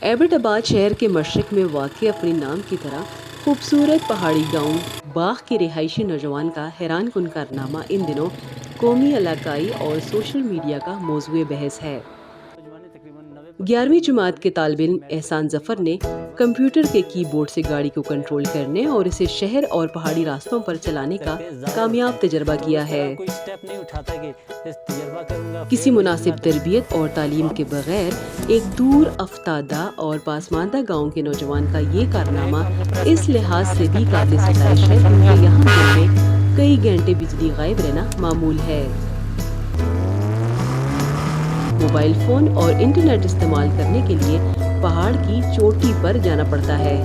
Abbott آباد شہر کے مشرق میں واقع اپنے نام کی طرح خوبصورت پہاڑی گاؤں باغ کے رہائشی نوجوان کا حیران کن کارنامہ ان دنوں قومی، علاقائی اور سوشل میڈیا کا موضوع بحث ہے۔ 11ویں جماعت کے طالب علم احسان ظفر نے کمپیوٹر کے کی بورڈ سے گاڑی کو کنٹرول کرنے اور اسے شہر اور پہاڑی راستوں پر چلانے کا کامیاب تجربہ کیا ہے۔ کسی مناسب تربیت اور تعلیم کے بغیر ایک دور افتادہ اور پسماندہ گاؤں کے نوجوان کا یہ کارنامہ اس لحاظ سے بھی قابل ستائش ہے کیونکہ یہاں دن میں کئی گھنٹے بجلی غائب رہنا معمول ہے۔ موبائل فون اور انٹرنیٹ استعمال کرنے کے لیے پہاڑ کی چوٹی پر جانا پڑتا ہے۔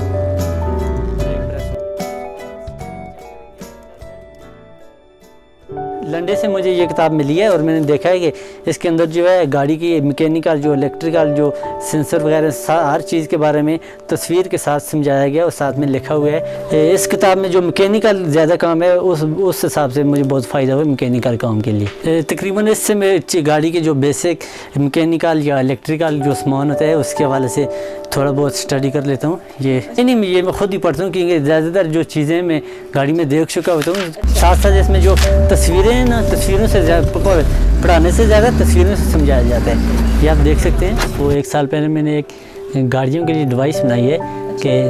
لنڈے سے مجھے یہ کتاب ملی ہے اور میں نے دیکھا ہے کہ اس کے اندر جو ہے گاڑی کی میکینیکل جو الیکٹریکل جو سینسر وغیرہ ہر چیز کے بارے میں تصویر کے ساتھ سمجھایا گیا اور ساتھ میں لکھا ہوا ہے۔ اس کتاب میں جو میکینیکل زیادہ کام ہے اس حساب سے مجھے بہت فائدہ ہوا میکینیکل کام کے لیے۔ تقریباً اس سے میں گاڑی کے جو بیسک میکینیکل یا الیکٹریکل جو سامان ہوتا ہے اس کے حوالے سے تھوڑا بہت اسٹڈی کر لیتا ہوں۔ یہ میں خود ہی پڑھتا ہوں کیونکہ زیادہ تر جو چیزیں میں گاڑی میں دیکھ چکا ہوتا ہوں، ساتھ ساتھ اس میں جو تصویریں ہیں نا، تصویروں سے زیادہ پڑھانے سے زیادہ تصویروں سے سمجھایا جاتا ہے۔ یہ آپ دیکھ سکتے ہیں، وہ 1 سال پہلے میں نے ایک گاڑیوں کے لیے ڈیوائس بنائی ہے کہ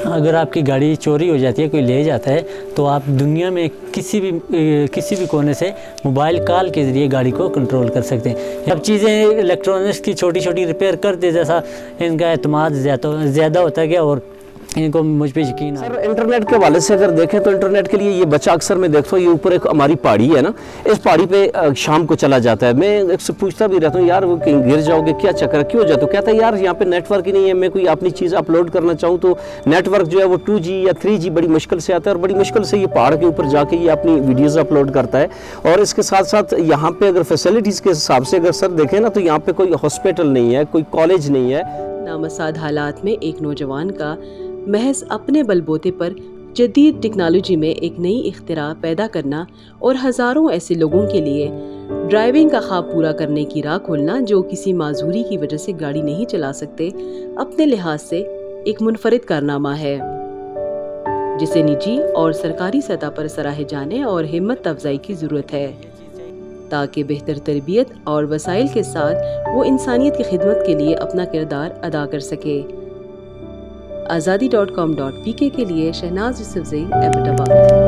اگر آپ کی گاڑی چوری ہو جاتی ہے، کوئی لے جاتا ہے، تو آپ دنیا میں کسی بھی کونے سے موبائل کال کے ذریعے گاڑی کو کنٹرول کر سکتے ہیں۔ اب چیزیں الیکٹرانکس کی چھوٹی چھوٹی ریپیئر کر دے، جیسا ان کا اعتماد زیادہ ہوتا گیا اور ان کو مجھ پہ یقین سر انٹرنیٹ کے حوالے سے اگر دیکھیں تو انٹرنیٹ کے لیے یہ بچہ اکثر میں دیکھتا ہوں، یہ اوپر ایک ہماری پہاڑی ہے نا، اس پہاڑی پہ شام کو چلا جاتا ہے۔ میں ایک سے پوچھتا بھی رہتا ہوں، یار وہ کہیں گر جاؤ گے، کیا چکر ہے، کیوں جاتے ہو؟ کہتا ہے یار یہاں پہ نیٹ ورک ہی نہیں ہے، میں کوئی اپنی چیز اپلوڈ کرنا چاہوں تو نیٹ ورک جو ہے وہ 2G یا 3G بڑی مشکل سے آتا ہے، اور بڑی مشکل سے یہ پہاڑ کے اوپر جا کے یہ اپنی ویڈیوز اپلوڈ کرتا ہے۔ اور اس کے ساتھ ساتھ یہاں پہ اگر فیسلٹیز کے حساب سے اگر سر دیکھیں نا، تو یہاں پہ کوئی ہاسپٹل نہیں ہے، کوئی کالج نہیں ہے۔ نامساعد حالات میں ایک نوجوان کا محض اپنے بل بوتے پر جدید ٹیکنالوجی میں ایک نئی اختراع پیدا کرنا اور ہزاروں ایسے لوگوں کے لیے ڈرائیونگ کا خواب پورا کرنے کی راہ کھولنا جو کسی معذوری کی وجہ سے گاڑی نہیں چلا سکتے، اپنے لحاظ سے ایک منفرد کارنامہ ہے جسے نجی اور سرکاری سطح پر سراہے جانے اور ہمت افزائی کی ضرورت ہے تاکہ بہتر تربیت اور وسائل کے ساتھ وہ انسانیت کی خدمت کے لیے اپنا کردار ادا کر سکے۔ azadi.com.pk کے لیے شہناز یوسفزئی، ایبٹ آباد۔